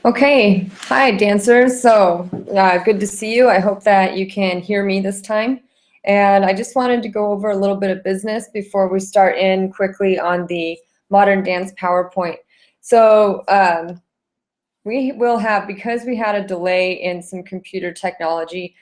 Okay, hi dancers. So good to see you. I hope that you can hear me this time. And I just wanted to go over a little bit of business before we start in quickly on the Modern Dance PowerPoint. So we will have, because we had a delay in some computer technology,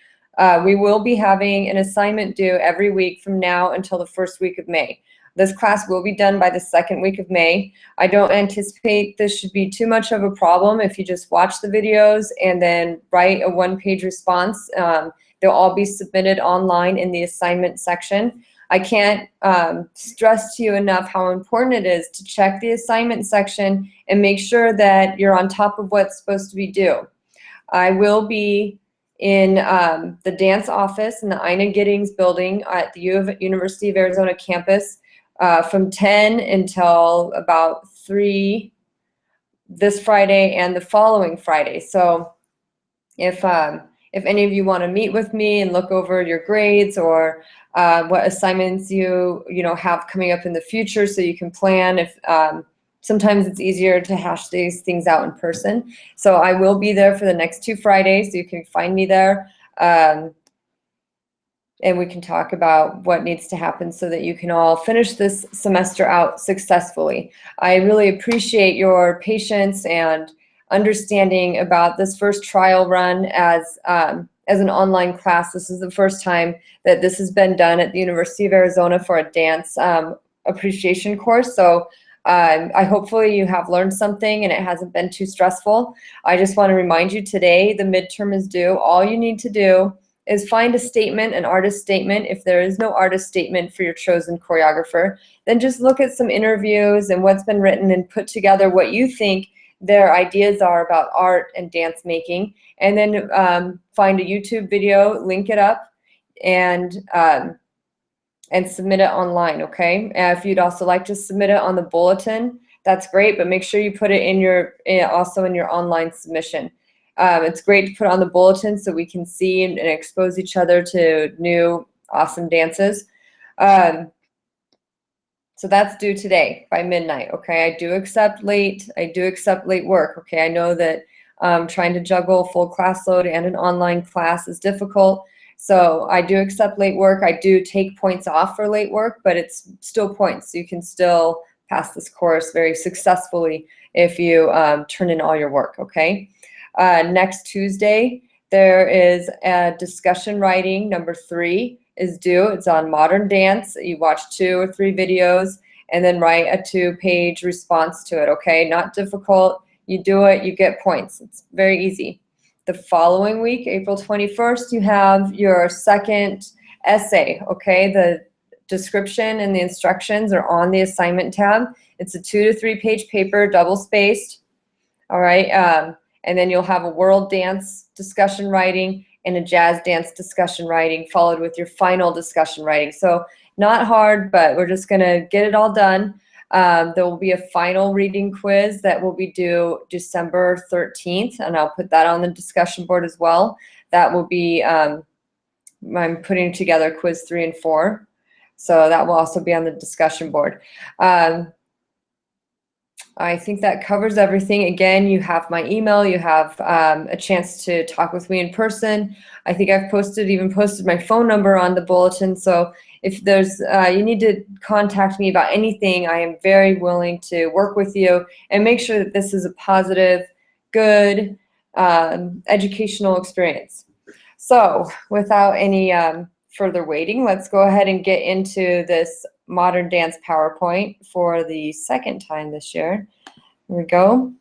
we will be having an assignment due every week from now until the first week of May. This class will be done by the second week of May. I don't anticipate this should be too much of a problem if you just watch the videos and then write a one-page response. They'll all be submitted online in the assignment section. I can't stress to you enough how important it is to check the assignment section and make sure that you're on top of what's supposed to be due. I will be in the dance office in the Ina Giddings building at the University of Arizona campus from 10 until about 3 this Friday and the following Friday. So if any of you want to meet with me and look over your grades or what assignments you have coming up in the future, so you can plan. If sometimes it's easier to hash these things out in person. So I will be there for the next 2 Fridays, so you can find me there. And we can talk about what needs to happen so that you can all finish this semester out successfully. I really appreciate your patience and understanding about this first trial run as an online class. This is the first time that this has been done at the University of Arizona for a dance appreciation course. So hopefully you have learned something and it hasn't been too stressful. I just want to remind you today the midterm is due. All you need to do is find a statement, an artist statement. If there is no artist statement for your chosen choreographer, then just look at some interviews and what's been written and put together what you think their ideas are about art and dance making, and then find a YouTube video, link it up, and submit it online, okay? If you'd also like to submit it on the bulletin, that's great, but make sure you put it in your also in your online submission. It's great to put on the bulletin so we can see and expose each other to new awesome dances. So that's due today by midnight, okay? I do accept late work, okay? I know that trying to juggle full class load and an online class is difficult. So I do accept late work. I do take points off for late work, but it's still points. So you can still pass this course very successfully if you turn in all your work, okay? Next Tuesday, there is a discussion writing, number 3 is due. It's on modern dance. You watch 2 or 3 videos and then write a 2-page response to it, okay? Not difficult. You do it, you get points. It's very easy. The following week, April 21st, you have your second essay, okay? The description and the instructions are on the assignment tab. It's a 2 to 3 page paper, double spaced, all right? And then you'll have a world dance discussion writing and a jazz dance discussion writing followed with your final discussion writing. So not hard, but we're just gonna get it all done. There will be a final reading quiz that will be due December 13th, and I'll put that on the discussion board as well. That will be, I'm putting together quiz 3 and 4. So that will also be on the discussion board. I think that covers everything. Again, you have my email. You have a chance to talk with me in person. I think I've even posted my phone number on the bulletin. So if there's you need to contact me about anything, I am very willing to work with you and make sure that this is a positive, good, educational experience. So without any further waiting, let's go ahead and get into this Modern Dance PowerPoint for the second time this year. Here we go.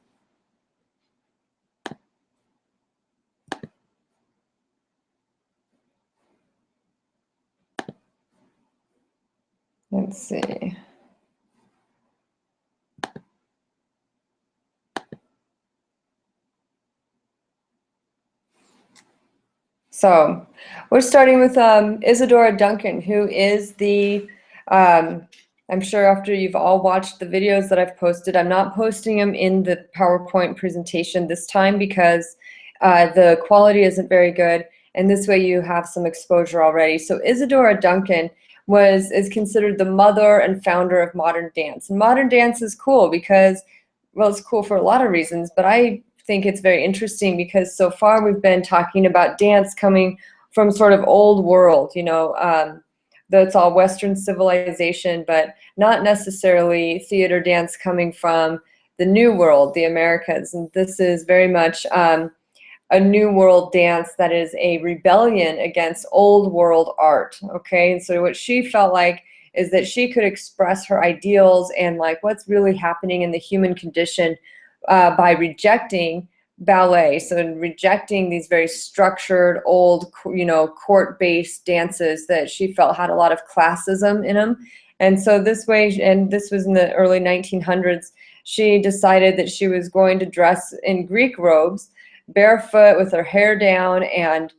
Let's see. So we're starting with Isadora Duncan, who is the, I'm sure after you've all watched the videos that I've posted, I'm not posting them in the PowerPoint presentation this time because the quality isn't very good, and this way you have some exposure already. So Isadora Duncan is considered the mother and founder of modern dance. And modern dance is cool because, well, it's cool for a lot of reasons, but I think it's very interesting because so far we've been talking about dance coming from sort of old world, that's all Western civilization, but not necessarily theater dance coming from the New World, the Americas. And this is very much a New World dance that is a rebellion against old world art, okay? And so what she felt like is that she could express her ideals and like what's really happening in the human condition by rejecting ballet, so rejecting these very structured old court-based dances that she felt had a lot of classism in them. And so this way, and this was in the early 1900s, she decided that she was going to dress in Greek robes, barefoot with her hair down, and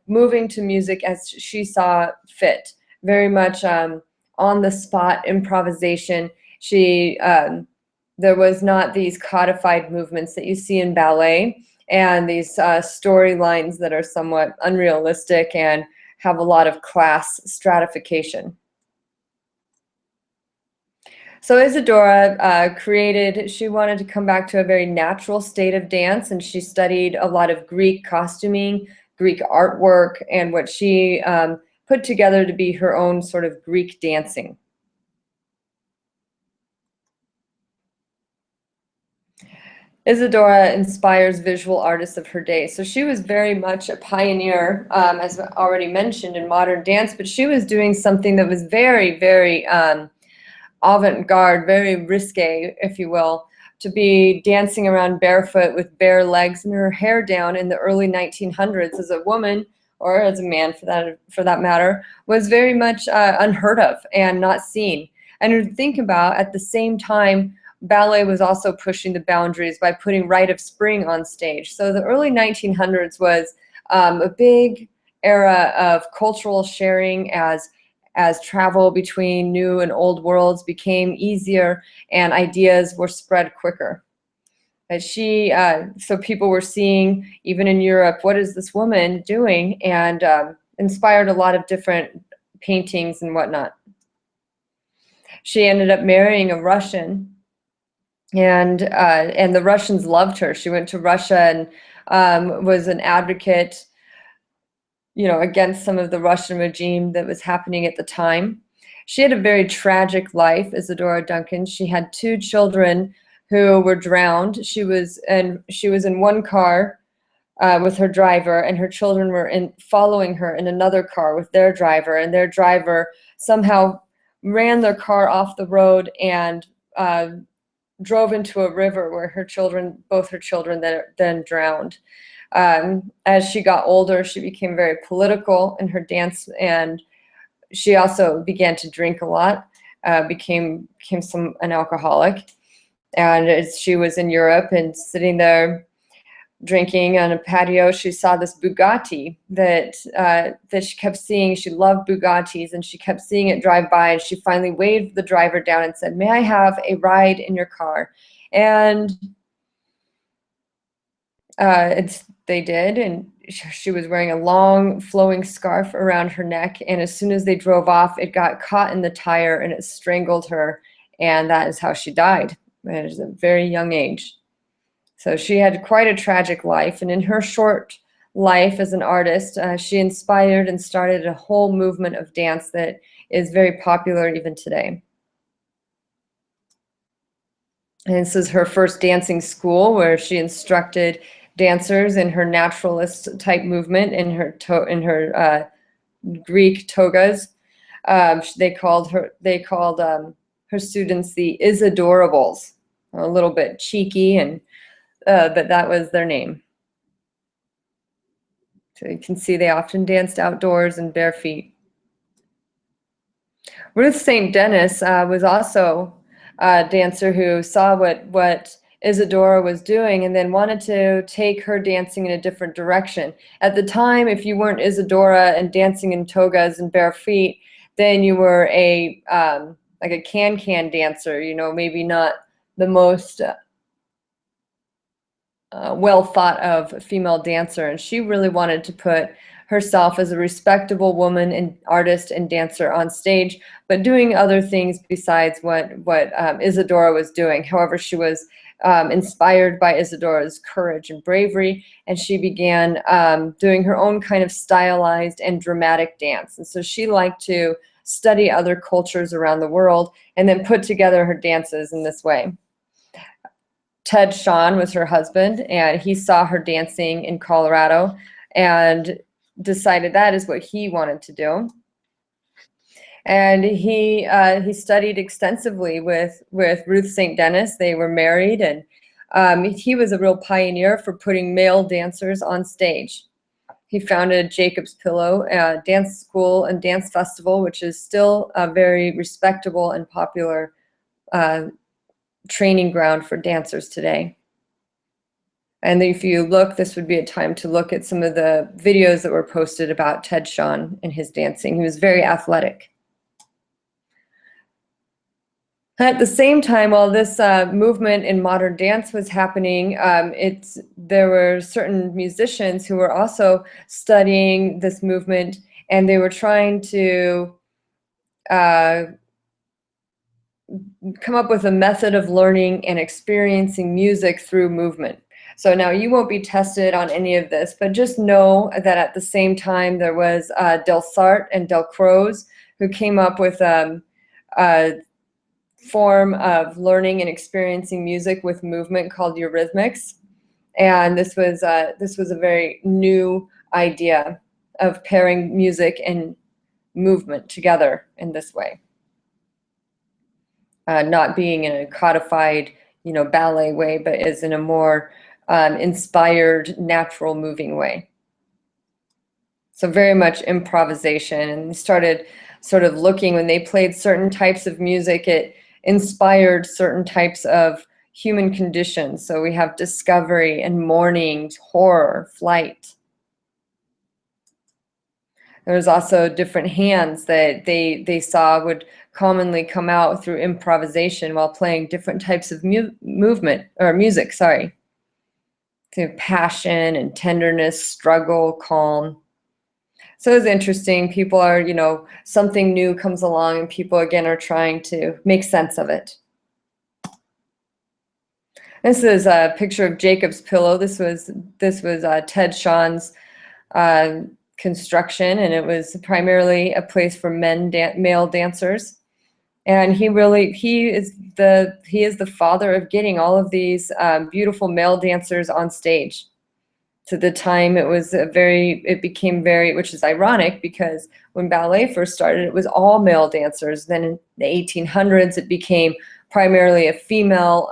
moving to music as she saw fit, very much on the spot improvisation. She there was not these codified movements that you see in ballet and these storylines that are somewhat unrealistic and have a lot of class stratification. So Isadora she wanted to come back to a very natural state of dance, and she studied a lot of Greek costuming, Greek artwork, and what she put together to be her own sort of Greek dancing. Isadora inspires visual artists of her day. So she was very much a pioneer, as already mentioned, in modern dance, but she was doing something that was very, very avant-garde, very risque, if you will, to be dancing around barefoot with bare legs and her hair down in the early 1900s as a woman, or as a man for that matter, was very much unheard of and not seen. And to think about, at the same time, ballet was also pushing the boundaries by putting Rite of Spring on stage. So the early 1900s was a big era of cultural sharing as travel between new and old worlds became easier and ideas were spread quicker. So people were seeing, even in Europe, what is this woman doing, and inspired a lot of different paintings and whatnot. She ended up marrying a Russian, and the Russians loved her. She went to Russia and was an advocate, against some of the Russian regime that was happening at the time. She had a very tragic life, Isadora Duncan. She had 2 children who were drowned. She was in one car with her driver, and her children were following her in another car with their driver, and their driver somehow ran their car off the road and drove into a river where both her children then drowned. As she got older, she became very political in her dance, and she also began to drink a lot, became an alcoholic. And as she was in Europe and sitting there drinking on a patio, she saw this Bugatti that she kept seeing. She loved Bugattis, and she kept seeing it drive by, and she finally waved the driver down and said, "May I have a ride in your car?" And they did, and she was wearing a long flowing scarf around her neck, and as soon as they drove off, it got caught in the tire and it strangled her, and that is how she died at a very young age. So she had quite a tragic life, and in her short life as an artist, she inspired and started a whole movement of dance that is very popular even today. And this is her first dancing school where she instructed dancers in her naturalist type movement in her Greek togas. They called her students the Isadorables, a little bit cheeky, and but that was their name. So you can see they often danced outdoors in bare feet. Ruth St. Denis was also a dancer who saw what Isadora was doing and then wanted to take her dancing in a different direction. At the time, if you weren't Isadora and dancing in togas and bare feet, then you were like a can-can dancer, maybe not the most well thought of female dancer. And she really wanted to put herself as a respectable woman and artist and dancer on stage, but doing other things besides what Isadora was doing. However, she was inspired by Isadora's courage and bravery, and she began doing her own kind of stylized and dramatic dance. And so she liked to study other cultures around the world and then put together her dances in this way. Ted Shawn was her husband, and he saw her dancing in Colorado and decided that is what he wanted to do. And he studied extensively with Ruth St. Denis. They were married, and he was a real pioneer for putting male dancers on stage. He founded Jacob's Pillow Dance School and Dance Festival, which is still a very respectable and popular training ground for dancers today. And if you look, this would be a time to look at some of the videos that were posted about Ted Shawn and his dancing. He was very athletic. At the same time, while this movement in modern dance was happening, there were certain musicians who were also studying this movement, and they were trying to come up with a method of learning and experiencing music through movement. So now you won't be tested on any of this, but just know that at the same time there was Delsarte and Delcroze who came up with a form of learning and experiencing music with movement called Eurythmics. And this was a very new idea of pairing music and movement together in this way. Not being in a codified, ballet way, but is in a more inspired, natural moving way. So very much improvisation, and started sort of looking when they played certain types of music, it inspired certain types of human conditions. So we have discovery and mourning, horror, flight. There's also different hands that they saw would commonly come out through improvisation while playing different types of music, sorry. So passion and tenderness, struggle, calm. So it's interesting. People are, something new comes along and people again are trying to make sense of it. This is a picture of Jacob's Pillow. This was Ted Shawn's construction, and it was primarily a place for male dancers. And he is the father of getting all of these beautiful male dancers on stage. To the time, it became very, which is ironic because when ballet first started, it was all male dancers. Then in the 1800s, it became primarily a female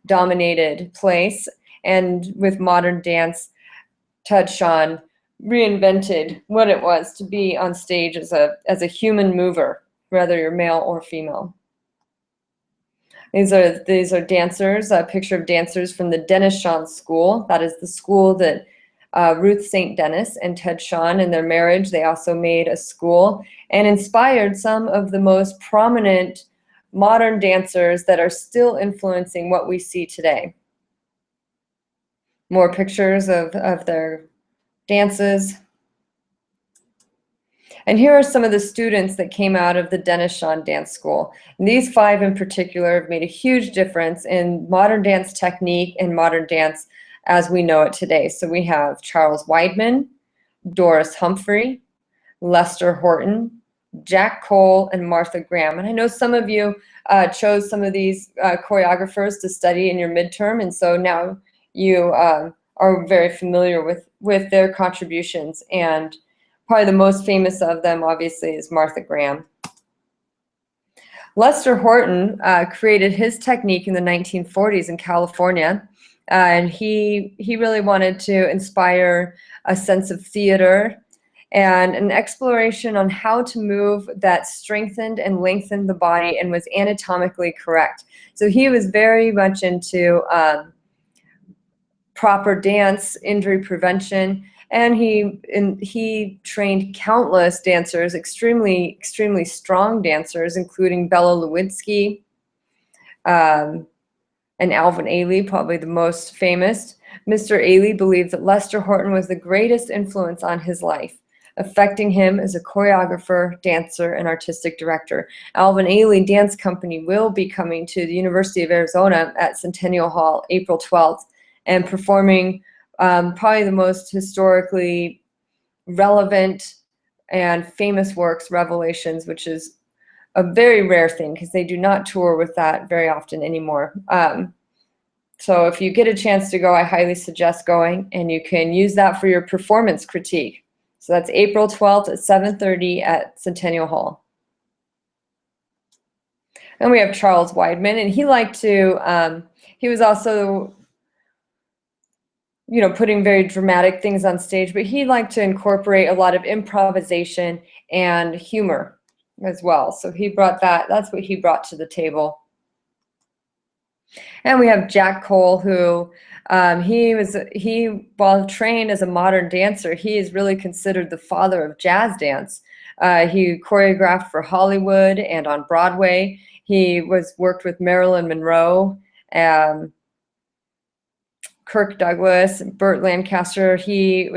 dominated place. And with modern dance, Ted Shawn reinvented what it was to be on stage as a human mover, whether you're male or female. These are dancers, a picture of dancers from the Denis Shawn School. That is the school that Ruth St. Denis and Ted Shawn, in their marriage, they also made a school and inspired some of the most prominent modern dancers that are still influencing what we see today. More pictures of their dances. And here are some of the students that came out of the Denis Shawn Dance School. And these 5 in particular have made a huge difference in modern dance technique and modern dance as we know it today. So we have Charles Weidman, Doris Humphrey, Lester Horton, Jack Cole, and Martha Graham. And I know some of you chose some of these choreographers to study in your midterm, and so now you are very familiar with their contributions. And probably the most famous of them, obviously, is Martha Graham. Lester Horton created his technique in the 1940s in California, and he really wanted to inspire a sense of theater and an exploration on how to move that strengthened and lengthened the body and was anatomically correct. So he was very much into proper dance, injury prevention, and he trained countless dancers, extremely strong dancers, including Bella Lewinsky and Alvin Ailey, probably the most famous. Mr. Ailey believed that Lester Horton was the greatest influence on his life, affecting him as a choreographer, dancer, and artistic director. Alvin Ailey Dance Company will be coming to the University of Arizona at Centennial Hall April 12th and performing probably the most historically relevant and famous works, Revelations, which is a very rare thing because they do not tour with that very often anymore. So if you get a chance to go, I highly suggest going, and you can use that for your performance critique. So that's April 12th at 7:30 at Centennial Hall. And we have Charles Weidman, and he liked to, he was also, you know, putting very dramatic things on stage, but he liked to incorporate a lot of improvisation and humor as well. So he brought that's what he brought to the table. And we have Jack Cole, who while trained as a modern dancer, he is really considered the father of jazz dance. He choreographed for Hollywood and on Broadway. He worked with Marilyn Monroe, Kirk Douglas, Burt Lancaster. He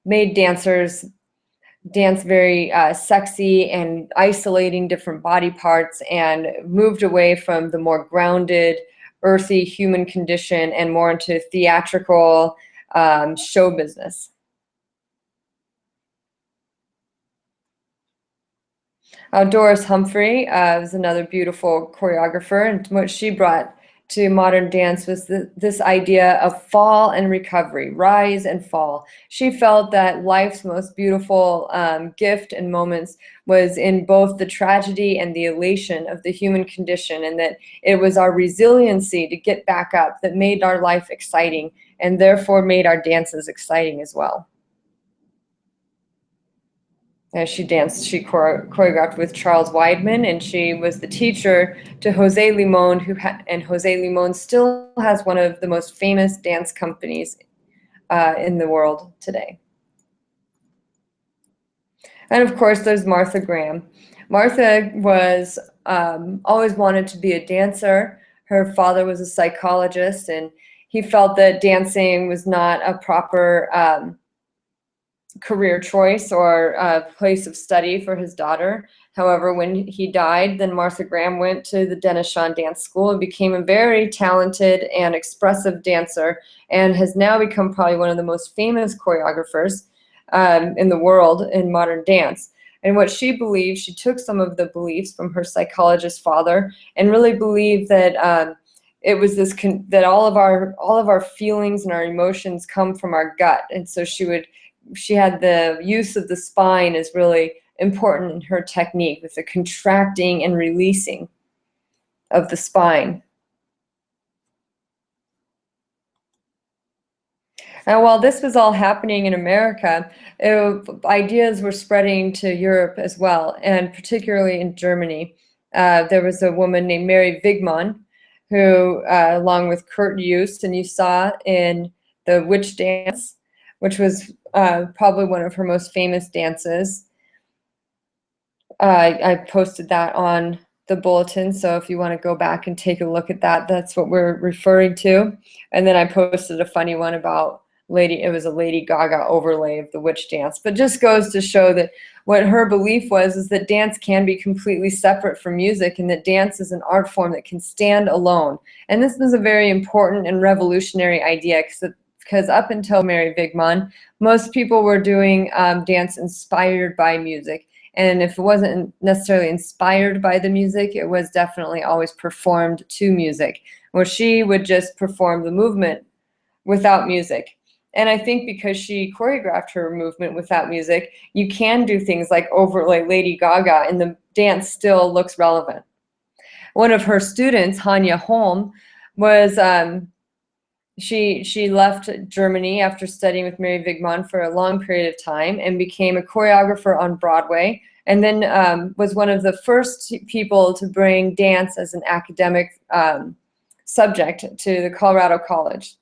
made dancers dance very sexy and isolating different body parts, and moved away from the more grounded, earthy human condition and more into theatrical show business. Doris Humphrey was another beautiful choreographer, and what she brought to modern dance was this idea of fall and recovery, rise and fall. She felt that life's most beautiful gift and moments was in both the tragedy and the elation of the human condition, and that it was our resiliency to get back up that made our life exciting, and therefore made our dances exciting as well. As she choreographed with Charles Weidman, and she was the teacher to Jose Limon, and Jose Limon still has one of the most famous dance companies in the world today. And of course, there's Martha Graham. Martha was always wanted to be a dancer. Her father was a psychologist, and he felt that dancing was not a proper career choice or a place of study for his daughter. However, when he died, then Martha Graham went to the Dennis Shawn Dance School and became a very talented and expressive dancer, and has now become probably one of the most famous choreographers in the world in modern dance. And what she believed, she took some of the beliefs from her psychologist father and really believed that it was that all of our feelings and our emotions come from our gut. And so she had the use of the spine is really important in her technique, with the contracting and releasing of the spine. And while this was all happening in America, ideas were spreading to Europe as well, and particularly in Germany. There was a woman named Mary Wigman, who, along with Kurt Joost, and you saw in the Witch Dance, which was probably one of her most famous dances. I posted that on the bulletin, so if you want to go back and take a look at that, that's what we're referring to. And then I posted a funny one about it was a Lady Gaga overlay of the Witch Dance, but just goes to show that what her belief was is that dance can be completely separate from music, and that dance is an art form that can stand alone. And this was a very important and revolutionary idea, because up until Mary Wigman, most people were doing dance inspired by music. And if it wasn't necessarily inspired by the music, it was definitely always performed to music, where she would just perform the movement without music. And I think because she choreographed her movement without music, you can do things like overlay Lady Gaga, and the dance still looks relevant. One of her students, Hanya Holm, was she left Germany after studying with Mary Wigman for a long period of time, and became a choreographer on Broadway, and then was one of the first people to bring dance as an academic subject to the Colorado College.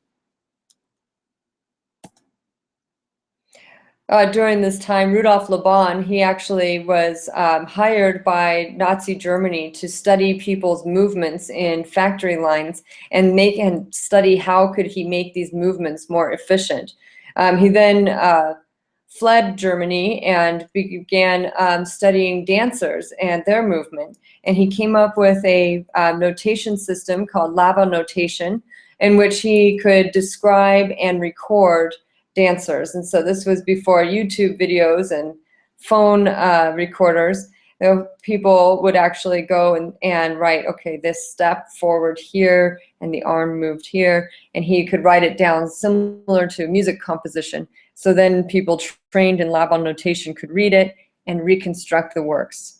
During this time, Rudolf Laban, he actually was hired by Nazi Germany to study people's movements in factory lines and study how could he make these movements more efficient. He then fled Germany and began studying dancers and their movement. And he came up with a notation system called Lava notation, in which he could describe and record dancers. And so this was before YouTube videos and phone recorders. People would actually go and write, okay, this step forward here and the arm moved here, and he could write it down similar to music composition. So then people trained in Lava notation could read it and reconstruct the works.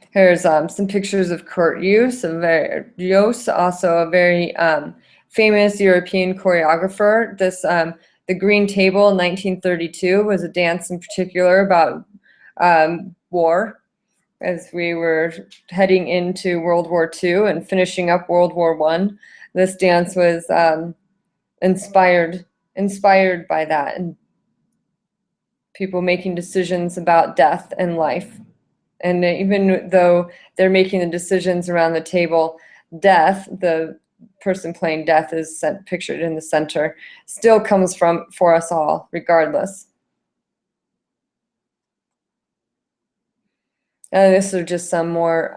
Here's some pictures of Kurt Jooss, also a very famous European choreographer. The Green Table in 1932 was a dance in particular about war, as we were heading into World War II and finishing up World War I. This dance was inspired by that, and people making decisions about death and life. And even though they're making the decisions around the table, death, the person playing death is pictured in the center, still comes for us all, regardless. This are just some more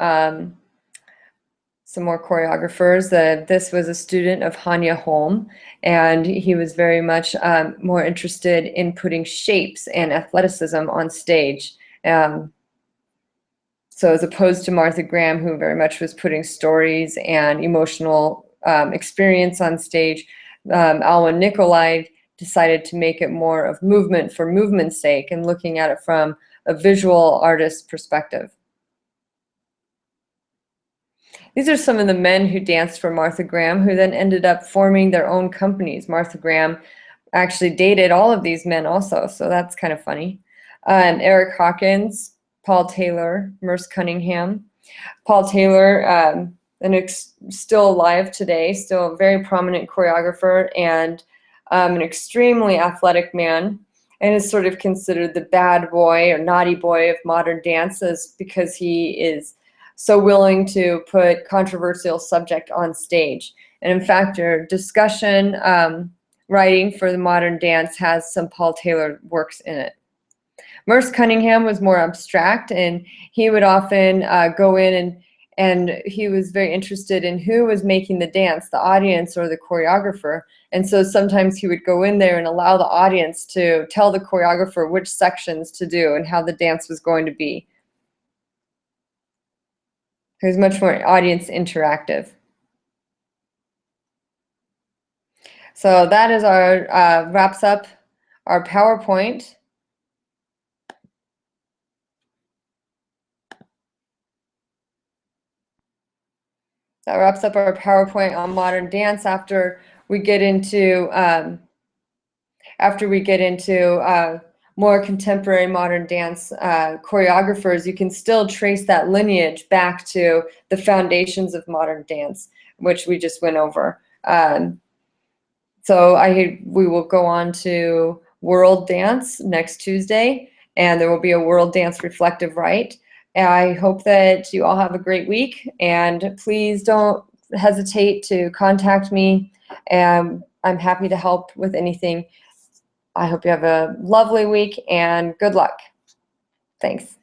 choreographers. This was a student of Hanya Holm, and he was very much more interested in putting shapes and athleticism on stage. So as opposed to Martha Graham, who very much was putting stories and emotional experience on stage, Alwyn Nikolai decided to make it more of movement for movement's sake and looking at it from a visual artist's perspective. These are some of the men who danced for Martha Graham, who then ended up forming their own companies. Martha Graham actually dated all of these men also, so that's kind of funny. Eric Hawkins, Paul Taylor, Merce Cunningham. Paul Taylor, still alive today, still a very prominent choreographer and an extremely athletic man, and is sort of considered the bad boy or naughty boy of modern dances because he is so willing to put controversial subject on stage. And in fact, your discussion writing for the modern dance has some Paul Taylor works in it. Merce Cunningham was more abstract, and he would often go in and he was very interested in who was making the dance, the audience or the choreographer. And so sometimes he would go in there and allow the audience to tell the choreographer which sections to do and how the dance was going to be. He was much more audience interactive. So that is our wraps up our PowerPoint. That wraps up our PowerPoint on modern dance. After we get into more contemporary modern dance choreographers, you can still trace that lineage back to the foundations of modern dance, which we just went over. So we will go on to World Dance next Tuesday, and there will be a World Dance Reflective Rite. I hope that you all have a great week, and please don't hesitate to contact me. I'm happy to help with anything. I hope you have a lovely week and good luck. Thanks.